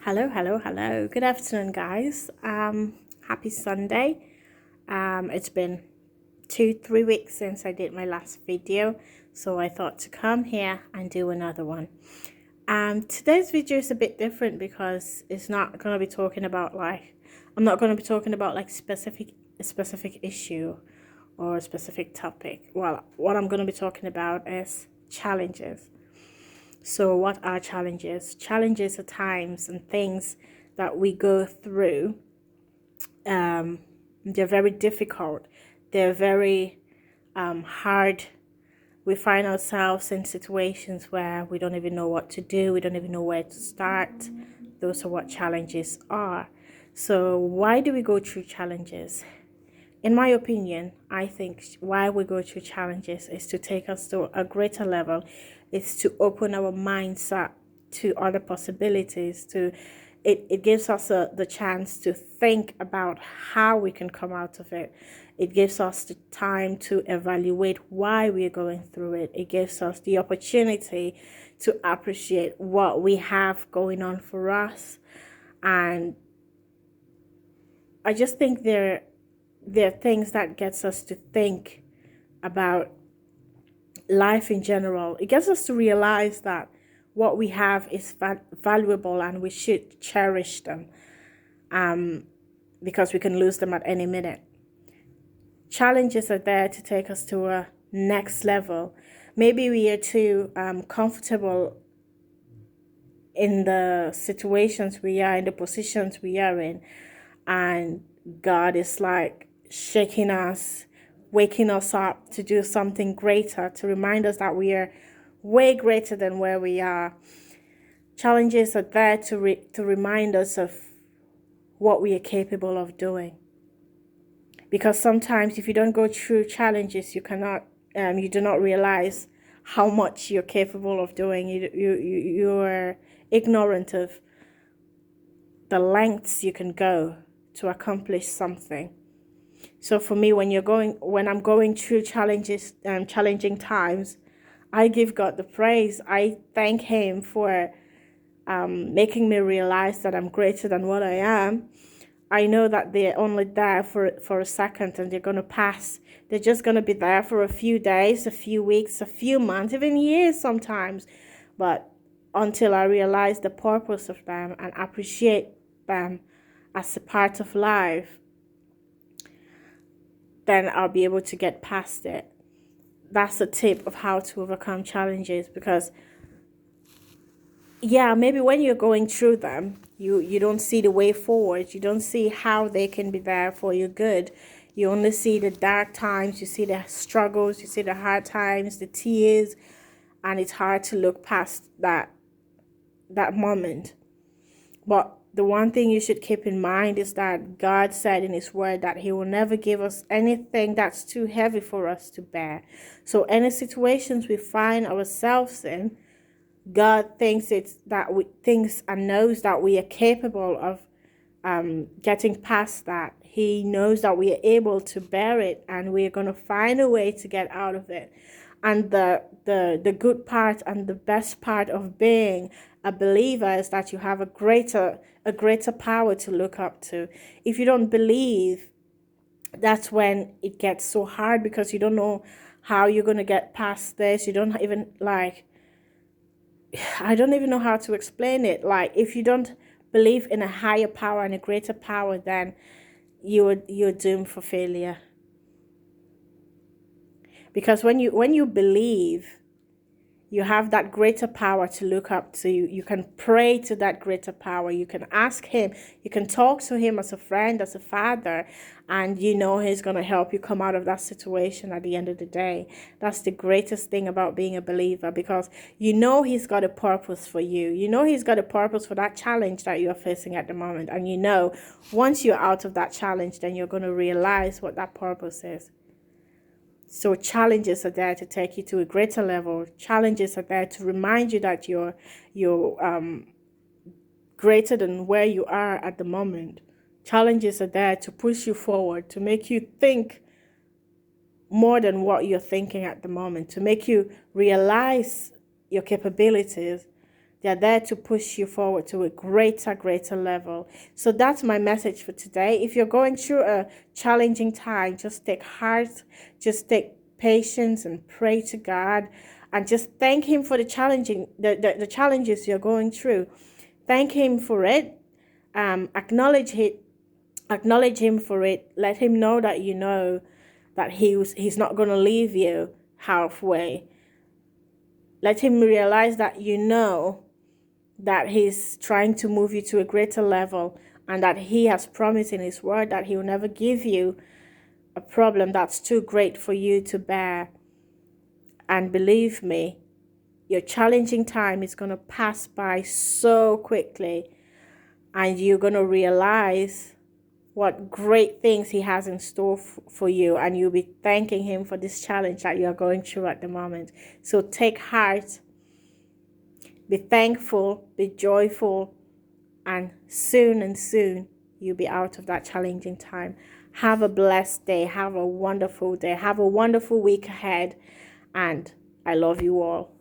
Hello, hello, hello. Good afternoon, guys. Happy Sunday. It's been 3 weeks since I did my last video, so I thought to come here and do another one. Today's video is a bit different because it's not going to be talking about I'm not going to be talking about a specific issue or a specific topic. Well, what I'm going to be talking about is challenges. So, what are challenges? Challenges are times and things that we go through. They're very difficult, they're very hard. We find ourselves in situations where we don't even know what to do, we don't even know where to start. Those are what challenges are. So, why do we go through challenges? In my opinion, I think why we go through challenges is to take us to a greater level, is to open our minds up to other possibilities. It gives us the chance to think about how we can come out of it. It gives us the time to evaluate why we're going through it. It gives us the opportunity to appreciate what we have going on for us. And I just think there are things that gets us to think about life in general. It gets us to realize that what we have is valuable and we should cherish them, because we can lose them at any minute. Challenges are there to take us to a next level. Maybe we are too comfortable in the situations we are in, the positions we are in, and God is like shaking us, waking us up to do something greater, to remind us that we are way greater than where we are. Challenges are there to remind us of what we are capable of doing. Because sometimes if you don't go through challenges, you do not realize how much you're capable of doing. You're ignorant of the lengths you can go to accomplish something. So for me, when I'm going through challenges and challenging times, I give God the praise. I thank Him for making me realize that I'm greater than what I am. I know that they're only there for a second and they're going to pass. They're just going to be there for a few days, a few weeks, a few months, even years sometimes. But until I realize the purpose of them and appreciate them as a part of life, then I'll be able to get past it. That's a tip of how to overcome challenges, because maybe when you're going through them, you don't see the way forward. You don't see how they can be there for your good. You only see the dark times, you see the struggles, you see the hard times, the tears, and it's hard to look past that moment. But the one thing you should keep in mind is that God said in His Word that He will never give us anything that's too heavy for us to bear. So any situations we find ourselves in, God thinks and knows that we are capable of getting past that. He knows that we are able to bear it, and we're going to find a way to get out of it. And the good part and the best part of being a believer is that you have a greater power to look up to. If you don't believe, that's when it gets so hard, because you don't know how you're going to get past this. You don't even I don't even know how to explain it. Like, if you don't believe in a higher power and a greater power, then you're doomed for failure. Because when you believe, you have that greater power to look up to. You can pray to that greater power. You can ask Him. You can talk to Him as a friend, as a father, and you know He's going to help you come out of that situation at the end of the day. That's the greatest thing about being a believer, because you know He's got a purpose for you. You know He's got a purpose for that challenge that you're facing at the moment. And you know, once you're out of that challenge, then you're going to realize what that purpose is. So challenges are there to take you to a greater level. Challenges are there to remind you that you're greater than where you are at the moment. Challenges are there to push you forward, to make you think more than what you're thinking at the moment, to make you realize your capabilities. They're there to push you forward to a greater level. So that's my message for today. If you're going through a challenging time, just take heart, just take patience and pray to God, and just thank Him for the challenges you're going through. Thank Him for it. Acknowledge it. Acknowledge Him for it. Let Him know that you know that He's not going to leave you halfway. Let Him realize that you know that He's trying to move you to a greater level, and that He has promised in His word that He will never give you a problem that's too great for you to bear. And believe me, your challenging time is going to pass by so quickly, and you're going to realize what great things He has in store for you, and you'll be thanking Him for this challenge that you're going through at the moment. So take heart, be thankful, be joyful, and soon you'll be out of that challenging time. Have a blessed day. Have a wonderful day. Have a wonderful week ahead, and I love you all.